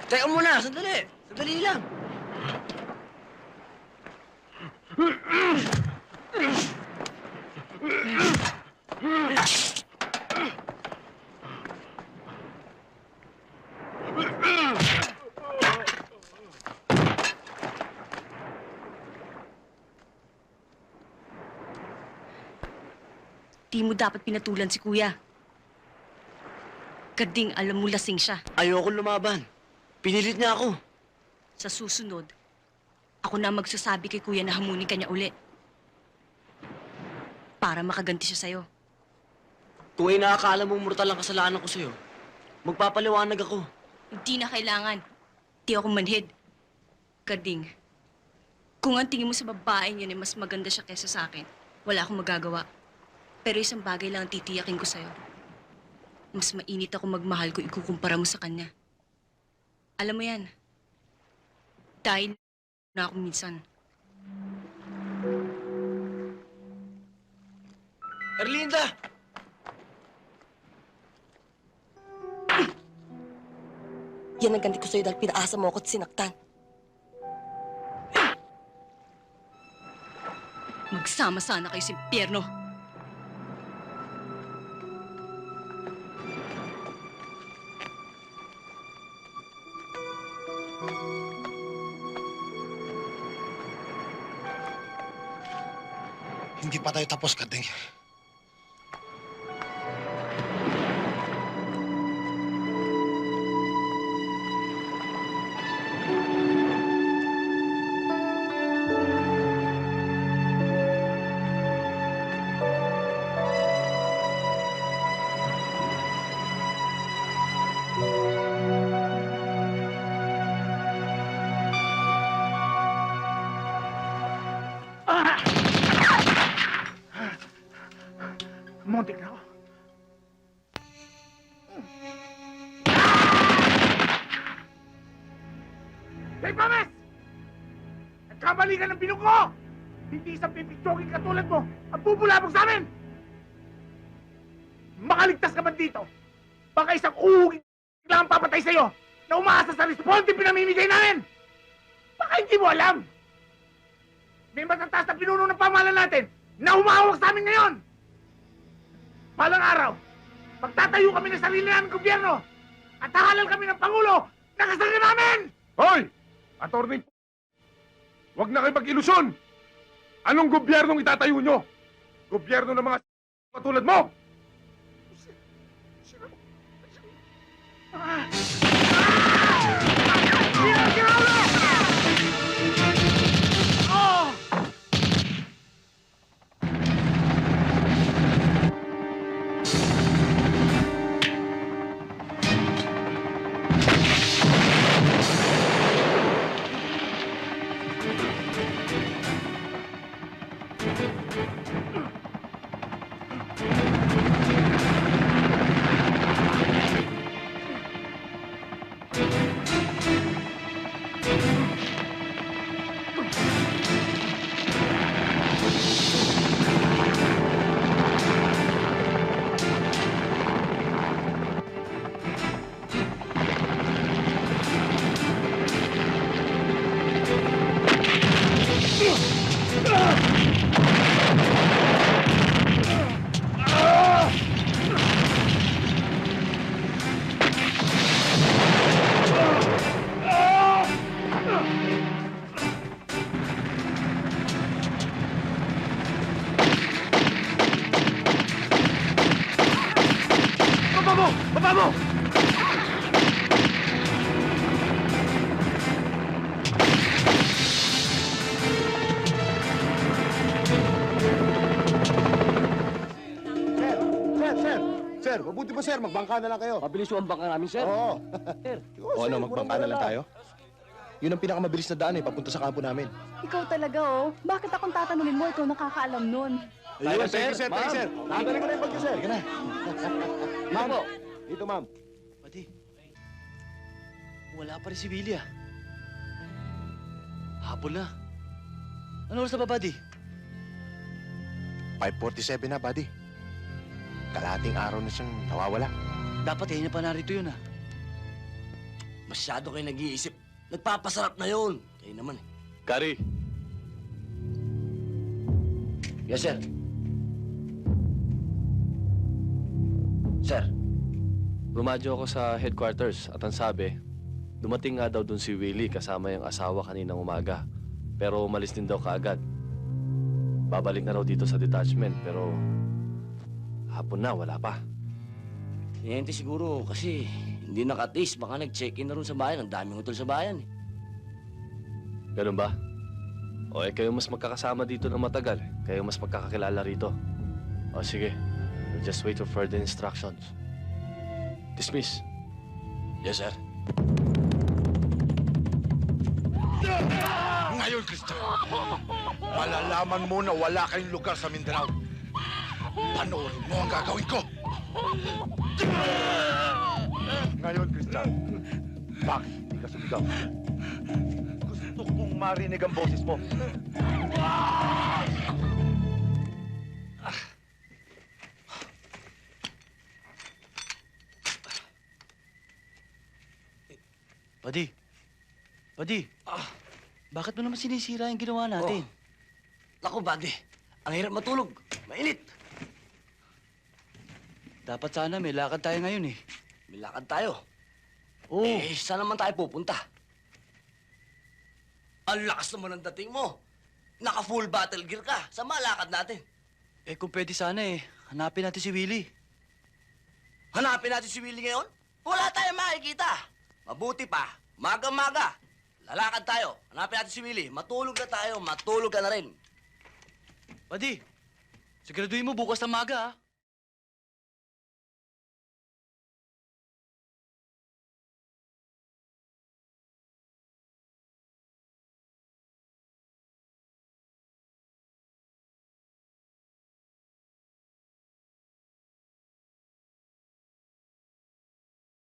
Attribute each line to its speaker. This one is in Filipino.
Speaker 1: Teka muna, sandali. Sandali lang.
Speaker 2: Di mo dapat pinatulan si Kuya. Kading alam mo lasing siya.
Speaker 1: Ayoko lumaban. Pinilit niya ako.
Speaker 2: Sa susunod, ako na ang magsasabi kay Kuya na hamunin ka niya uli. Para makaganti siya sa'yo.
Speaker 1: Kung ay nakakaalam mong mortal ang kasalanan ko sa'yo, magpapaliwanag ako.
Speaker 2: Hindi na kailangan. Di ako manhid. Kading, kung ang tingin mo sa babaeng yun ay mas maganda siya kaysa sa akin, wala akong magagawa. Pero isang bagay lang ang titiyakin ko sa'yo. Mas mainit ako magmahal kung ikukumpara mo sa kanya. Alam mo yan. Dahil na ako minsan.
Speaker 1: Erlinda!
Speaker 3: Yan ang ganti ko sa'yo dahil pinaasa mo ako at sinaktan.
Speaker 2: Magsama sana kayo sa impyerno.
Speaker 4: Hindi pa tayo tapos, Kading.
Speaker 5: Muntik na ako. Hey, Promise! Nagkamali ka ng binug ko! Hindi isang pipitsoging katulad mo ang bubulabog sa amin! Makaligtas ka man dito, baka isang uhugin lang ang papatay sa'yo na umaasa sa responde pinamimigay namin! Baka hindi mo alam! May matataas na pinuno ng pamahalaan natin na humahawak sa amin ngayon! Balang araw, magtatayo kami ng sarili naming gobyerno at hahalal kami ng Pangulo na kasarili namin!
Speaker 6: Hoy! Attorney, huwag na kayo mag-ilusyon! Anong gobyernong itatayo nyo? Gobyerno ng mga katulad mo? Baba mo!
Speaker 4: Sir, mabuti pa, sir. Magbangka na lang kayo.
Speaker 7: Mabilis yung bangka namin, sir.
Speaker 4: Oo.
Speaker 7: Sir.
Speaker 4: O ano, magbangka na lang tayo? Yun ang pinakamabilis na daan papunta sa kampo namin.
Speaker 8: Ikaw talaga, oh. Bakit akong tatanungin mo? Ikaw nakakaalam nun.
Speaker 4: Ayun,
Speaker 7: sir.
Speaker 4: sir.
Speaker 7: Ma'am.
Speaker 4: Sir. Nakagaling ko na yung bagyo, sir. Sige na.
Speaker 7: Ma'am po.
Speaker 4: Dito, ma'am.
Speaker 1: Pati, wala pa rin si Billy ah. Hapon na. Ano oras na ba, buddy?
Speaker 4: 5:47 na, buddy. Kalahating araw na siyang nawawala.
Speaker 1: Dapat na pa narito yun ah. Masyado kayo nag-iisip. Nagpapasarap na yun. Kayo naman eh.
Speaker 9: Gary,
Speaker 1: Yes, sir. Sir,
Speaker 9: rumadyo ako sa headquarters at ang sabi, dumating nga daw dun si Willie kasama yung asawa kaninang umaga. Pero umalis din daw kaagad. Babalik na raw dito sa detachment pero hapon na, wala pa.
Speaker 1: Kliyente siguro kasi hindi nakatis. Baka nag-check-in na rin sa bayan. Ang daming hotel sa bayan eh.
Speaker 9: Ganun ba? O kayo mas magkakasama dito ng matagal. Kayo mas magkakakilala rito. O sige, we'll just wait for further instructions. Dismiss.
Speaker 1: Yes, sir.
Speaker 10: Ngayon, Cristian, malalaman mo na wala kayong lugar sa Mindanao. Panoorin mo ang gagawin ko.
Speaker 4: Ngayon, Cristian, bakit hindi ka sumigaw? Gusto kong marinig ang boses mo.
Speaker 7: Buddy. Buddy. Bakit mo naman sinisira yung ginawa natin?
Speaker 1: Naku, buddy. Ang hirap matulog. Mainit.
Speaker 7: Dapat sana may lakad tayo ngayon eh.
Speaker 1: May lakad tayo.
Speaker 7: Oo.
Speaker 1: Eh, saan naman tayo pupunta? Ang lakas naman ng dating mo. Naka-full battle gear ka. Sa malakad natin.
Speaker 7: Eh kung pwede sana eh, hanapin natin si Willie.
Speaker 1: Hanapin natin si Willie ngayon? Wala tayong makikita. Mabuti pa, maga-maga. Lalakad tayo. Hanapin natin si Willie. Matulog na tayo. Matulog ka na rin.
Speaker 7: Buddy, siguraduhin mo bukas na maga ah.